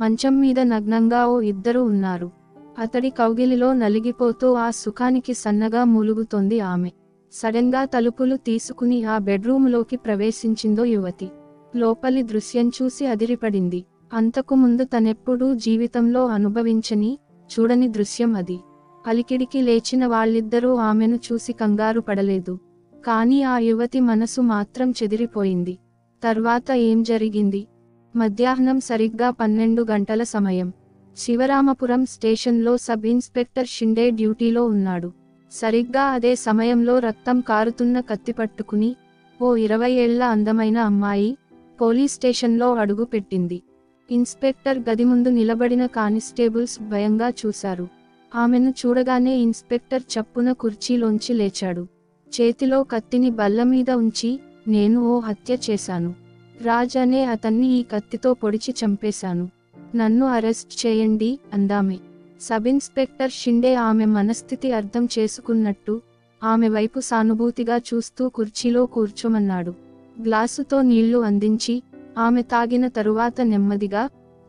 మంచం మీద నగ్నంగా ఓ ఇద్దరు ఉన్నారు. అతడి కౌగిలిలో నలిగిపోతూ ఆ సుఖానికి సన్నగా మూలుగుతోంది ఆమె. సడన్గా తలుపులు తీసుకుని ఆ బెడ్రూములోకి ప్రవేశించిందో యువతి. లోపలి దృశ్యం చూసి అదిరిపడింది. అంతకుముందు తనెప్పుడూ జీవితంలో అనుభవించని, చూడని దృశ్యం అది. అలికిడికి లేచిన వాళ్ళిద్దరూ ఆమెను చూసి కంగారు పడలేదు. కానీ ఆ యువతి మనసు మాత్రం చెదిరిపోయింది. తర్వాత ఏం జరిగింది? మధ్యాహ్నం సరిగ్గా 12 గంటల సమయం. శివరామపురం స్టేషన్లో సబ్ ఇన్స్పెక్టర్ షిండే డ్యూటీలో ఉన్నాడు. సరిగ్గా అదే సమయంలో రక్తం కారుతున్న కత్తి పట్టుకుని ఓ 20 ఏళ్ల అందమైన అమ్మాయి పోలీస్ స్టేషన్లో అడుగు పెట్టింది. ఇన్స్పెక్టర్ గది ముందు నిలబడిన కానిస్టేబుల్స్ భయంగా చూశారు. ఆమెను చూడగానే ఇన్స్పెక్టర్ చప్పున కుర్చీలోంచి లేచాడు. చేతిలో కత్తిని బల్లమీద ఉంచి, నేను ఓ హత్య చేశాను. రాజ్ అనే అతన్ని ఈ కత్తితో పొడిచి చంపేశాను. నన్ను అరెస్ట్ చేయండి అందామె. సబ్ ఇన్స్పెక్టర్ షిండే ఆమె మనస్థితి అర్థం చేసుకున్నట్టు ఆమె వైపు సానుభూతిగా చూస్తూ కుర్చీలో కూర్చోమన్నాడు. గ్లాసుతో నీళ్లు అందించి ఆమె తాగిన తరువాత నెమ్మదిగా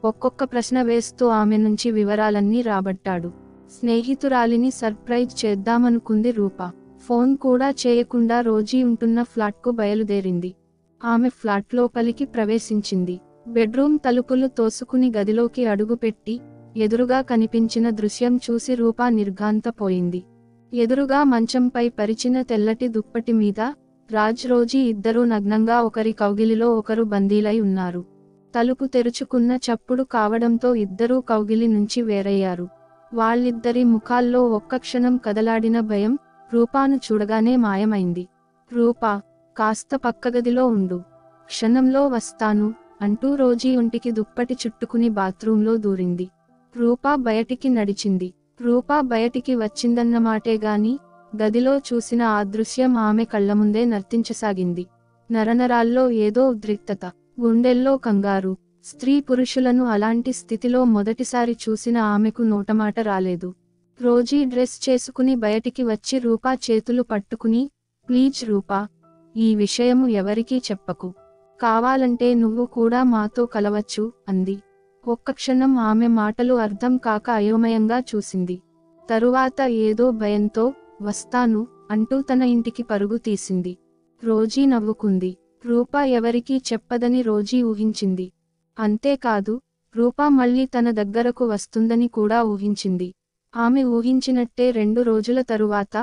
ఒక్కొక్క ప్రశ్న వేస్తూ ఆమె నుంచి వివరాలన్నీ రాబట్టాడు. స్నేహితురాలిని సర్ప్రైజ్ చేద్దామనుకుంది రూప. ఫోన్ కూడా చేయకుండా రోజీ ఉంటున్న ఫ్లాట్కు బయలుదేరింది. ఆమె ఫ్లాట్ లోపలికి ప్రవేశించింది. బెడ్రూమ్ తలుపులు తోసుకుని గదిలోకి అడుగుపెట్టి ఎదురుగా కనిపించిన దృశ్యం చూసి రూప నిర్ఘాంతపోయింది. ఎదురుగా మంచంపై పరిచిన తెల్లటి దుప్పటి మీద రాజ్ రోజీ ఇద్దరూ నగ్నంగా ఒకరి కౌగిలిలో ఒకరు బందీలై ఉన్నారు. తలుపు తెరుచుకున్న చప్పుడు కావడంతో ఇద్దరూ కౌగిలి నుంచి వేరయ్యారు. వాళ్ళిద్దరి ముఖాల్లో ఒక్క క్షణం కదలాడిన భయం రూపాను చూడగానే మాయమైంది. రూపా, కాస్త పక్కగదిలో ఉండు. క్షణంలో వస్తాను అంటూ రోజీ ఒంటికి దుప్పటి చుట్టుకుని బాత్రూంలో దూరింది. రూపా బయటికి నడిచింది. రూపా బయటికి వచ్చిందన్నమాటే గాని గదిలో చూసిన ఆ దృశ్యం ఆమె కళ్లముందే నర్తించసాగింది. నరనరాల్లో ఏదో ఉద్రిక్తత, గుండెల్లో కంగారు. స్త్రీ పురుషులను అలాంటి స్థితిలో మొదటిసారి చూసిన ఆమెకు నోటమాట రాలేదు. రోజీ డ్రెస్ చేసుకుని బయటికి వచ్చి రూపా చేతులు పట్టుకుని, ప్లీజ్ రూపా, ఈ విషయము ఎవరికీ చెప్పకు. కావాలంటే నువ్వు కూడా మాతో కలవచ్చు అంది. ఒక్క క్షణం ఆమె మాటలు అర్థం కాక అయోమయంగా చూసింది. తరువాత ఏదో భయంతో వస్తాను అంటూ తన ఇంటికి పరుగు తీసింది. రోజీ నవ్వుకుంది. రూపా ఎవరికీ చెప్పదని రోజీ ఊహించింది. అంతేకాదు, రూపా మళ్ళీ తన దగ్గరకు వస్తుందని కూడా ఊహించింది. ఆమె ఊహించినట్టే 2 రోజుల తరువాత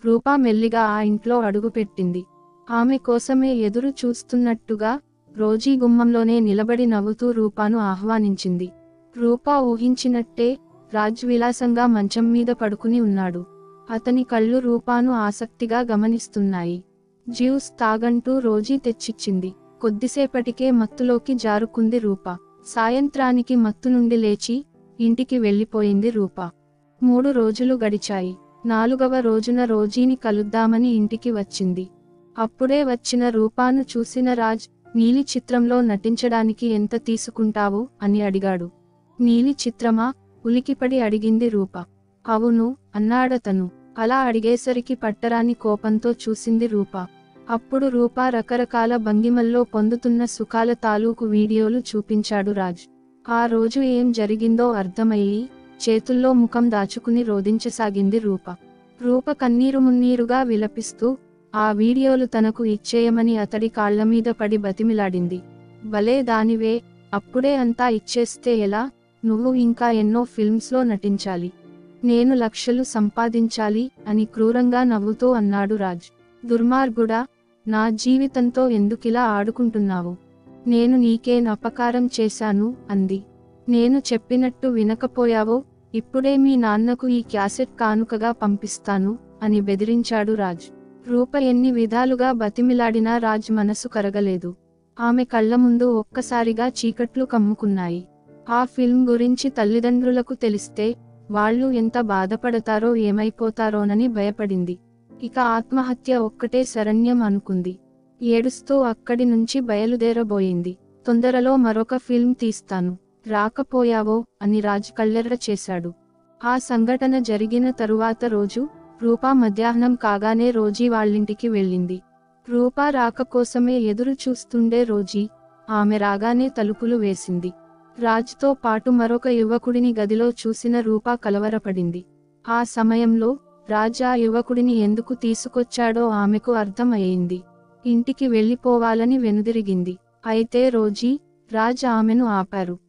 రూపా మెల్లిగా ఆ ఇంట్లో అడుగుపెట్టింది. ఆమె కోసమే ఎదురు చూస్తున్నట్టుగా రోజీ గుమ్మంలోనే నిలబడి నవ్వుతూ రూపాను ఆహ్వానించింది. రూపా ఊహించినట్టే రాజ్ విలాసంగా మంచం మీద పడుకుని ఉన్నాడు. అతని కళ్ళు రూపాను ఆసక్తిగా గమనిస్తున్నాయి. Juice తాగంటూ Rosie తెచ్చిచ్చింది. కొద్దిసేపటికే మత్తులోకి జారుకుంది రూప. సాయంత్రానికి మత్తు నుండి లేచి ఇంటికి వెళ్ళిపోయింది రూప. 3 రోజులు గడిచాయి. 4వ రోజున రోజీని కలుద్దామని ఇంటికి వచ్చింది. అప్పుడే వచ్చిన రూపాను చూసిన రాజ్, నీలి చిత్రంలో నటించడానికి ఎంత తీసుకుంటావు అని అడిగాడు. నీలి చిత్రమా? ఉలికిపడి అడిగింది రూప. అవును అన్నాడతను. అలా అడిగేసరికి పట్టరాని కోపంతో చూసింది రూప. అప్పుడు రూప రకరకాల భంగిమల్లో పొందుతున్న సుఖాల తాలూకు వీడియోలు చూపించాడు రాజ్. ఆ రోజు ఏం జరిగిందో అర్థమయ్యి చేతుల్లో ముఖం దాచుకుని రోదించసాగింది రూప. రూప కన్నీరు మున్నీరుగా విలపిస్తూ ఆ వీడియోలు తనకు ఇచ్చేయమని అతడి కాళ్లమీద పడి బతిమిలాడింది. భలే దానివే, అప్పుడే అంతా ఇచ్చేస్తే ఎలా? నువ్వు ఇంకా ఎన్నో ఫిల్మ్స్లో నటించాలి, నేను లక్షలు సంపాదించాలి అని క్రూరంగా నవ్వుతూ అన్నాడు రాజ్. దుర్మార్గుడా, నా జీవితంతో ఎందుకిలా ఆడుకుంటున్నావు? నేను నీకేం అపకారం చేశాను అంది. నేను చెప్పినట్టు వినకపోయావో ఇప్పుడే మీ నాన్నకు ఈ క్యాసెట్ కానుకగా పంపిస్తాను అని బెదిరించాడు రాజ్. రూప ఎన్ని విధాలుగా బతిమిలాడినా రాజ్ మనసు కరగలేదు. ఆమె కళ్ల ముందు ఒక్కసారిగా చీకట్లు కమ్ముకున్నాయి. ఆ ఫిల్మ్ గురించి తల్లిదండ్రులకు తెలిస్తే వాళ్ళు ఎంత బాధపడతారో ఏమైపోతారోనని భయపడింది. ఇక ఆత్మహత్య ఒక్కటే శరణ్యం అనుకుంది. ఏడుస్తూ అక్కడి నుంచి బయలుదేరబోయింది. తొందరలో మరొక ఫిల్మ్ తీస్తాను, రాకపోయావో అని రాజ్ కళ్ళెర్ర చేశాడు. ఆ సంఘటన జరిగిన తరువాత రోజు రూపా మధ్యాహ్నం కాగానే రోజీ వాళ్ళింటికి వెళ్ళింది. రూపా రాక కోసమే ఎదురు చూస్తుండే రోజీ ఆమె రాగానే తలుపులు వేసింది. రాజ్తో పాటు మరొక యువకుడిని గదిలో చూసిన రూప కలవరపడింది. ఆ సమయంలో రాజ్ ఆ యువకుడిని ఎందుకు తీసుకొచ్చాడో ఆమెకు అర్థం అయింది. ఇంటికి వెళ్ళిపోవాలని వెనుదిరిగింది. అయితే రాజ్ ఆమెను ఆపారు.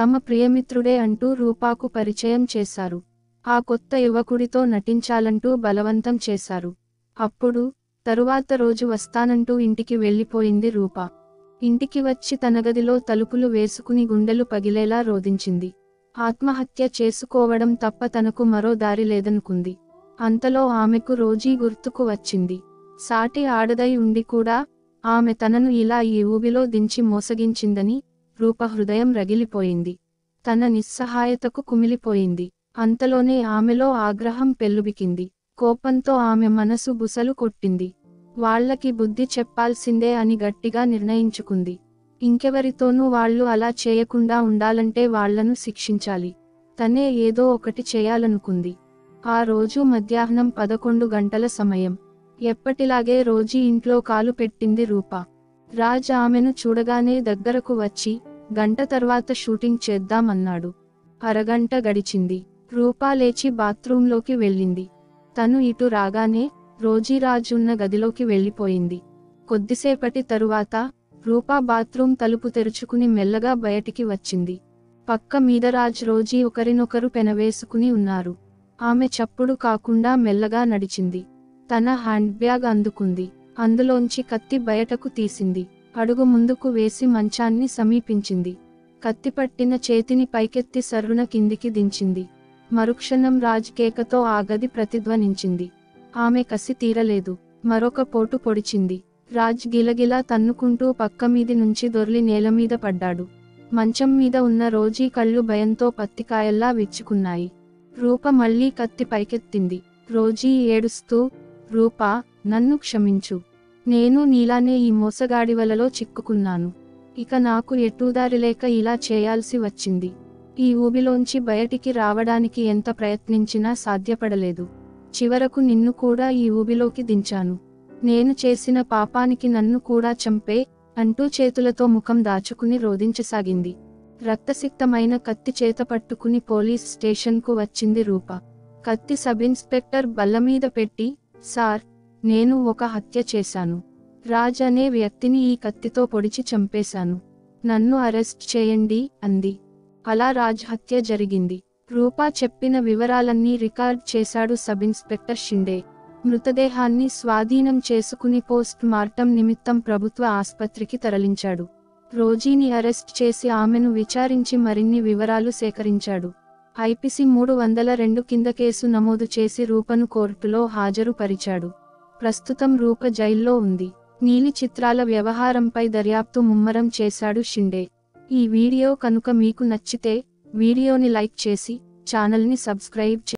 తమ ప్రియమిత్రుడే అంటూ రూపాకు పరిచయం చేశారు. ఆ కొత్త యువకుడితో నటించాలంటూ బలవంతం చేశారు. అప్పుడు తరువాత రోజు వస్తానంటూ ఇంటికి వెళ్ళిపోయింది రూప. ఇంటికి వచ్చి తన గదిలో తలుపులు వేసుకుని గుండెలు పగిలేలా రోదించింది. ఆత్మహత్య చేసుకోవడం తప్ప తనకు మరో దారి లేదనుకుంది. అంతలో ఆమెకు గుర్తుకు వచ్చింది. సాటి ఆడదై ఉండి కూడా ఆమె తనను ఇలా ఈ ఊబిలో దించి మోసగించిందని రూప హృదయం రగిలిపోయింది. తన నిస్సహాయతకు కుమిలిపోయింది. అంతలోనే ఆమెలో ఆగ్రహం పెల్లుబికింది. కోపంతో ఆమె మనసు బుసలు కొట్టింది. వాళ్లకి బుద్ధి చెప్పాల్సిందే అని గట్టిగా నిర్ణయించుకుంది. ఇంకెవరితోనూ వాళ్ళు అలా చేయకుండా ఉండాలంటే వాళ్లను శిక్షించాలి. తనే ఏదో ఒకటి చేయాలనుకుంది. ఆ రోజు మధ్యాహ్నం 11 గంటల సమయం. ఎప్పటిలాగే ఇంట్లో కాలు పెట్టింది రూప. రాజ్ ఆమెను చూడగానే దగ్గరకు వచ్చి గంట తర్వాత షూటింగ్ చేద్దామన్నాడు. అరగంట గడిచింది. రూప లేచి బాత్రూంలోకి వెళ్ళింది. తను ఇటు రాగానే రాజ్ ఉన్న గదిలోకి వెళ్ళిపోయింది. కొద్దిసేపటి తరువాత రూప బాత్రూం తలుపు తెరుచుకుని మెల్లగా బయటికి వచ్చింది. పక్క మీద రాజ్ ఒకరినొకరు పెనవేసుకుని ఉన్నారు. ఆమె చప్పుడు కాకుండా మెల్లగా నడిచింది. తన హ్యాండ్ బ్యాగ్ అందుకుంది. అందులోంచి కత్తి బయటకు తీసింది. అడుగు ముందుకు వేసి మంచాన్ని సమీపించింది. కత్తిపట్టిన చేతిని పైకెత్తి సర్రున కిందికి దించింది. మరుక్షణం రాజ్ కేకతో ఆ గది ప్రతిధ్వనించింది. ఆమె కసి తీరలేదు. మరొక పోటు పొడిచింది. రాజ్ గిలగిలా తన్నుకుంటూ పక్కమీది నుంచి దొర్లి నేలమీద పడ్డాడు. మంచం మీద ఉన్న కళ్ళు భయంతో పత్తికాయల్లా విచ్చుకున్నాయి. రూప మళ్లీ కత్తి పైకెత్తింది. ఏడుస్తూ, రూపా, నన్ను క్షమించు. నేను నీలానే ఈ మోసగాడివలలో చిక్కుకున్నాను. ఇక నాకు ఎటూదారిలేక ఇలా చేయాల్సి వచ్చింది. ఈ ఊబిలోంచి బయటికి రావడానికి ఎంత ప్రయత్నించినా సాధ్యపడలేదు. చివరకు నిన్ను కూడా ఈ ఊబిలోకి దించాను. నేను చేసిన పాపానికి నన్ను కూడా చంపే అంటూ చేతులతో ముఖం దాచుకుని రోదించసాగింది. రక్తసిక్తమైన కత్తి చేత పట్టుకుని పోలీస్ స్టేషన్కు వచ్చింది రూప. కత్తి సబ్ ఇన్స్పెక్టర్ బల్లమీద పెట్టి, సార్, నేను ఒక హత్య చేశాను. రాజ్ అనే వ్యక్తిని ఈ కత్తితో పొడిచి చంపేశాను. నన్ను అరెస్ట్ చేయండి అంది. అలా రాజ్ హత్య జరిగింది. రూప చెప్పిన వివరాలన్నీ రికార్డ్ చేశాడు సబ్ ఇన్స్పెక్టర్ షిండే. మృతదేహాన్ని స్వాధీనం చేసుకుని పోస్ట్ మార్టం నిమిత్తం ప్రభుత్వ ఆస్పత్రికి తరలించాడు. రోజీని అరెస్ట్ చేసి ఆమెను విచారించి మరిన్ని వివరాలు సేకరించాడు. ఐపీసీ 302 కింద కేసు నమోదు చేసి రూపను కోర్టులో హాజరు పరిచాడు. ప్రస్తుతం రూప జైల్లో ఉంది. నీలి చిత్రాల వ్యవహారంపై దర్యాప్తు ముమ్మరం చేశాడు షిండే. ఈ వీడియో కనుక మీకు నచ్చితే వీడియోని లైక్ చేసి ఛానల్ని సబ్స్క్రైబ్